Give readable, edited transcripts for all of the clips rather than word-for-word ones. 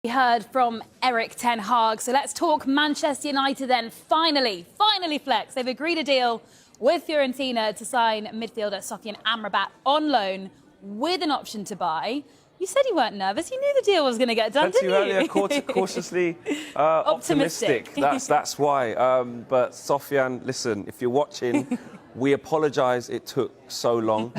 We heard from Erik ten Hag. So let's talk Manchester United then. Finally, Flex. They've agreed a deal with Fiorentina to sign midfielder Sofyan Amrabat on loan with an option to buy. You said you weren't nervous. You knew the deal was going to get done, didn't you? Earlier, cautiously optimistic. That's why. But Sofyan, listen, if you're watching, we apologise it took so long.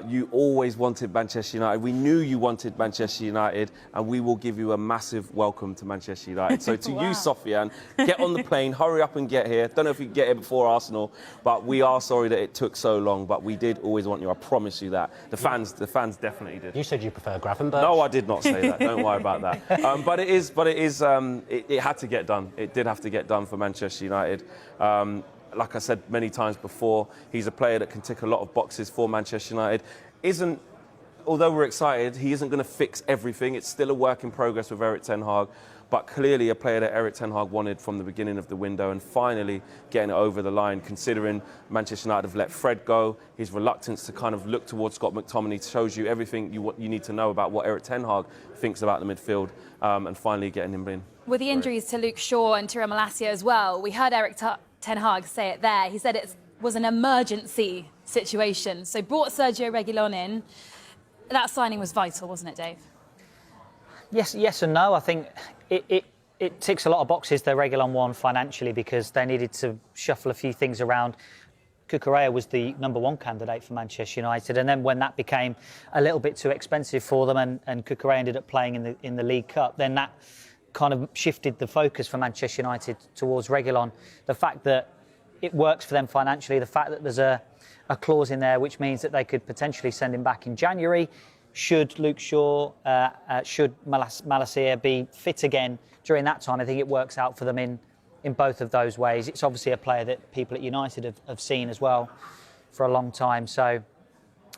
You always wanted Manchester United. We knew you wanted Manchester United, and we will give you a massive welcome to Manchester United. So to you, Sofyan, get on the plane, hurry up and get here. Don't know if you can get here before Arsenal, but we are sorry that it took so long. But we did always want you. I promise you that. The fans definitely did. You said you prefer Gravenberch. No, I did not say that. Don't worry about that. It had to get done. It did have to get done for Manchester United. Like I said many times before, he's a player that can tick a lot of boxes for Manchester United. Although we're excited, he isn't going to fix everything. It's still a work in progress with Erik ten Hag, but clearly a player that Erik ten Hag wanted from the beginning of the window, and finally getting it over the line, considering Manchester United have let Fred go. His reluctance to kind of look towards Scott McTominay shows you everything you need to know about what Erik ten Hag thinks about the midfield, and finally getting him in. With the injuries to Luke Shaw and Tyrell Malacia as well, we heard Erik ten Hag say it there. He said it was an emergency situation. So brought Sergio Reguilón in. That signing was vital, wasn't it, Dave? Yes and no. I think it ticks a lot of boxes, the Reguilón one, financially, because they needed to shuffle a few things around. Cucurella was the #1 candidate for Manchester United, and then when that became a little bit too expensive for them, and Cucurella ended up playing in the League Cup, then that kind of shifted the focus for Manchester United towards Reguilón. The fact that it works for them financially, the fact that there's a clause in there which means that they could potentially send him back in January, should Luke Shaw, should Malacia be fit again during that time. I think it works out for them in both of those ways. It's obviously a player that people at United have seen as well for a long time. So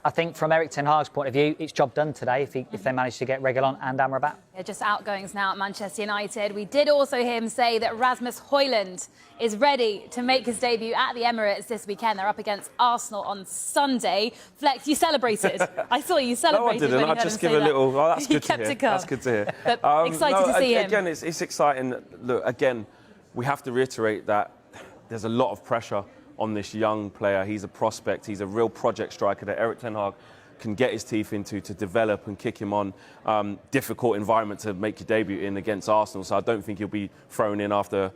I think from Erik ten Hag's point of view, it's job done today if they manage to get Reguilón and Amrabat. Yeah, just outgoings now at Manchester United. We did also hear him say that Rasmus Højlund is ready to make his debut at the Emirates this weekend. They're up against Arsenal on Sunday. Flex, you celebrated. I saw you celebrated. No, I didn't. I just give a little. Oh, that's good to hear. That's good to hear. But excited to see him. Again, it's exciting. Look, again, we have to reiterate that there's a lot of pressure on this young player. He's a prospect. He's a real project striker that Erik ten Hag can get his teeth into to develop and kick him on difficult environment to make your debut in against Arsenal. So I don't think he'll be thrown in after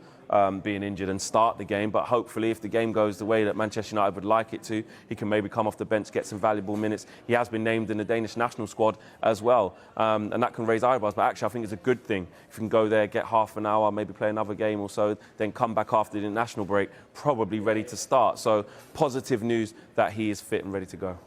being injured and start the game. But hopefully, if the game goes the way that Manchester United would like it to, he can maybe come off the bench, get some valuable minutes. He has been named in the Danish national squad as well, and that can raise eyebrows. But actually, I think it's a good thing if you can go there, get half an hour, maybe play another game or so, then come back after the international break, probably ready to start. So positive news that he is fit and ready to go.